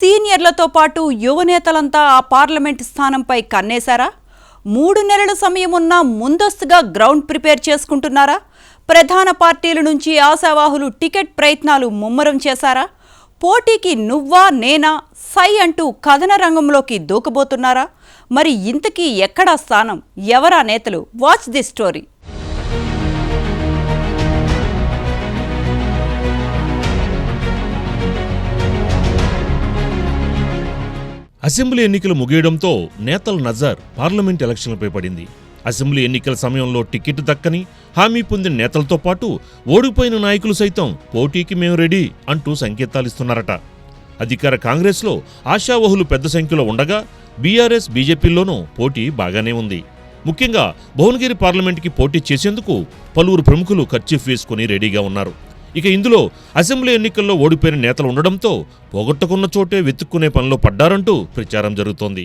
సీనియర్లతో పాటు యువనేతలంతా ఆ పార్లమెంట్ స్థానంపై కన్నేశారా? 3 నెలల సమయం ఉన్నా ముందస్తుగా గ్రౌండ్ ప్రిపేర్ చేసుకుంటున్నారా? ప్రధాన పార్టీల నుంచి ఆశావాహులు టికెట్ ప్రయత్నాలు ముమ్మరం చేశారా? పోటీకి నువ్వా నేనా సై అంటూ కథన రంగంలోకి దూకబోతున్నారా? మరి ఇంతకీ ఎక్కడా స్థానం? ఎవరా నేతలు? Watch the story. అసెంబ్లీ ఎన్నికలు ముగియడంతో నేతల నజర్ పార్లమెంట్ ఎలక్షన్లపై పడింది. అసెంబ్లీ ఎన్నికల సమయంలో టికెట్ దక్కని హామీ పొందిన నేతలతో పాటు ఓడిపోయిన నాయకులు సైతం పోటీకి మేము రెడీ అంటూ సంకేతాలిస్తున్నారట. అధికార కాంగ్రెస్లో ఆశావహులు పెద్ద సంఖ్యలో ఉండగా బీఆర్ఎస్ బీజేపీల్లోనూ పోటీ బాగానే ఉంది. ముఖ్యంగా భువనగిరి పార్లమెంటుకి పోటీ చేసేందుకు పలువురు ప్రముఖులు ఖర్చీఫ్ వేసుకుని రెడీగా ఉన్నారు. ఇక ఇందులో అసెంబ్లీ ఎన్నికల్లో ఓడిపోయిన నేతలు ఉండడంతో పోగొట్టుకున్న చోటే వెతుక్కునే పనిలో పడ్డారంటూ ప్రచారం జరుగుతోంది.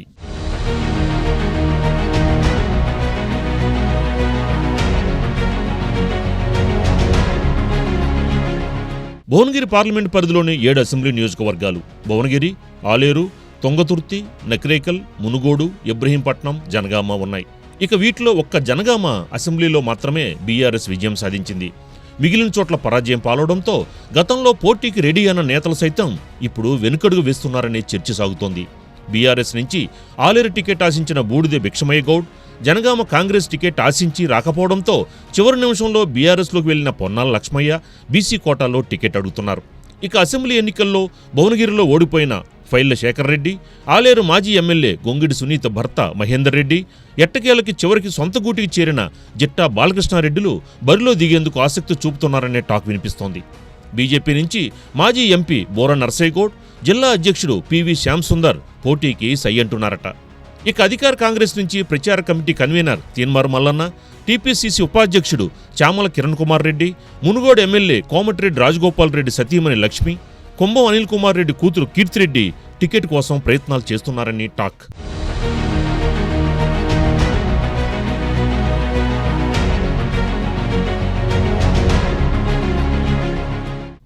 భువనగిరి పార్లమెంట్ పరిధిలోని 7 అసెంబ్లీ నియోజకవర్గాలు భువనగిరి, ఆలేరు, తుంగతుర్తి, నకిరేకల్, మునుగోడు, ఇబ్రహీంపట్నం, జనగామ ఉన్నాయి. ఇక వీటిలో ఒక్క జనగామ అసెంబ్లీలో మాత్రమే బీఆర్ఎస్ విజయం సాధించింది. మిగిలిన చోట్ల పరాజయం పాలవడంతో గతంలో పోటీకి రెడీ అయిన నేతలు సైతం ఇప్పుడు వెనుకడుగు వేస్తున్నారనే చర్చ సాగుతోంది. బీఆర్ఎస్ నుంచి ఆలేరు టికెట్ ఆశించిన బూడిదె భిక్షమయ్య గౌడ్, జనగామ కాంగ్రెస్ టికెట్ ఆశించి రాకపోవడంతో చివరి నిమిషంలో బీఆర్ఎస్లోకి వెళ్లిన పొన్నాల లక్ష్మయ్య బీసీ కోటాలో టికెట్ అడుగుతున్నారు. ఇక అసెంబ్లీ ఎన్నికల్లో భువనగిరిలో ఓడిపోయిన ఫైళ్ల శేఖర్ రెడ్డి, ఆలేరు మాజీ ఎమ్మెల్యే గొంగిడి సునీత భర్త మహేందర్ రెడ్డి, ఎట్టకేలకి చివరికి సొంత గూటికి చేరిన జిట్టా బాలకృష్ణారెడ్డిలు బరిలో దిగేందుకు ఆసక్తి చూపుతున్నారనే టాక్ వినిపిస్తోంది. బీజేపీ నుంచి మాజీ ఎంపీ బోర నర్సయ్యగౌడ్, జిల్లా అధ్యక్షుడు పివి శ్యామ్ సుందర్ పోటీకి సై అంటున్నారట. ఇక అధికార కాంగ్రెస్ నుంచి ప్రచార committee convener Teenmar Mallanna, TPCC ఉపాధ్యక్షుడు చామల కిరణ్ కుమార్ రెడ్డి, మునుగోడు ఎమ్మెల్యే కోమటిరెడ్డి రాజగోపాల్ రెడ్డి సతీమణి లక్ష్మి, కుంభం అనిల్ కుమార్ రెడ్డి కూతురు కీర్తిరెడ్డి టికెట్ కోసం ప్రయత్నాలు చేస్తున్నారని టాక్.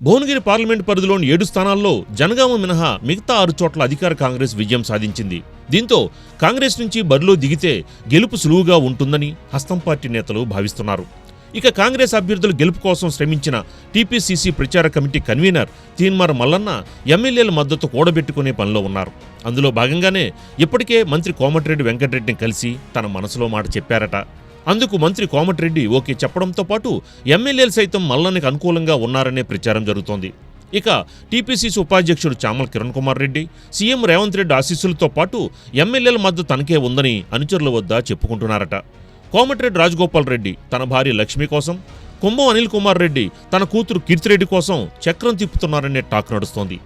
భువనగిరి పార్లమెంట్ పరిధిలోని 7 స్థానాల్లో జనగామ మినహా మిగతా 6 చోట్ల అధికార కాంగ్రెస్ విజయం సాధించింది. దీంతో కాంగ్రెస్ నుంచి బరిలో దిగితే గెలుపు సులువుగా ఉంటుందని హస్తం పార్టీ నేతలు భావిస్తున్నారు. ఇక కాంగ్రెస్ అభ్యర్థుల గెలుపు కోసం శ్రమించిన టీపీసీసీ ప్రచార కమిటీ కన్వీనర్ తీన్మార్ మల్లన్న ఎమ్మెల్యేల మద్దతు కూడబెట్టుకునే పనిలో ఉన్నారు. అందులో భాగంగానే ఇప్పటికే మంత్రి కోమటిరెడ్డి వెంకటరెడ్డిని కలిసి తన మనసులో మాట చెప్పారట. అందుకు మంత్రి కోమటిరెడ్డి ఓకే చెప్పడంతో పాటు ఎమ్మెల్యేలు సైతం మల్లన్నకి అనుకూలంగా ఉన్నారనే ప్రచారం జరుగుతోంది. ఇక టీపీసీసీ ఉపాధ్యక్షుడు చామల కిరణ్ కుమార్ రెడ్డి, సీఎం రేవంత్ రెడ్డి ఆశీస్సులతో పాటు ఎమ్మెల్యేల మద్దతు తనకే ఉందని అనుచరుల వద్ద చెప్పుకుంటున్నారట. కోమటిరెడ్డి రాజగోపాల్ రెడ్డి తన భార్య లక్ష్మి కోసం, కుంభం అనిల్ కుమార్ రెడ్డి తన కూతురు కీర్తిరెడ్డి కోసం చక్రం తిప్పుతున్నారనే టాక్ నడుస్తోంది.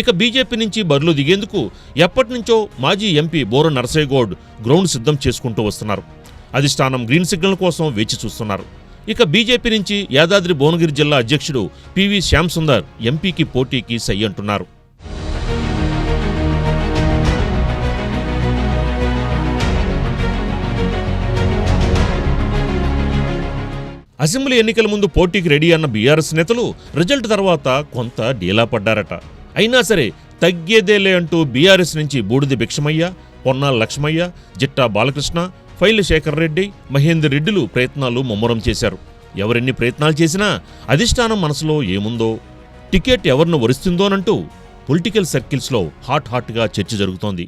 ఇక బీజేపీ నుంచి బరిలో దిగేందుకు ఎప్పటినుంచో మాజీ ఎంపీ బోర నర్సయ్యగౌడ్ గ్రౌండ్ సిద్ధం చేసుకుంటూ వస్తున్నారు. అధిష్టానం గ్రీన్ సిగ్నల్ కోసం వేచి చూస్తున్నారు. ఇక బీజేపీ నుంచి యాదాద్రి భువనగిరి జిల్లా అధ్యక్షుడు పివి శ్యామ్ సుందర్ ఎంపీకి పోటీకి సై అంటున్నారు. అసెంబ్లీ ఎన్నికల ముందు పోటీకి రెడీ అన్న బీఆర్ఎస్ నేతలు రిజల్ట్ తర్వాత కొంత డీలా పడ్డారట. అయినా సరే తగ్గేదేలే అంటూ బీఆర్ఎస్ నుంచి బూడిదె భిక్షమయ్య, పొన్నాల లక్ష్మయ్య, జిట్టా బాలకృష్ణ, ఫైళ్ల శేఖర్ రెడ్డి, మహేందర్ రెడ్డిలు ప్రయత్నాలు ముమ్మరం చేశారు. ఎవరెన్ని ప్రయత్నాలు చేసినా అధిష్టానం మనసులో ఏముందో, టికెట్ ఎవరిని వరిస్తుందోనంటూ పొలిటికల్ సర్కిల్స్లో హాట్గా చర్చ జరుగుతోంది.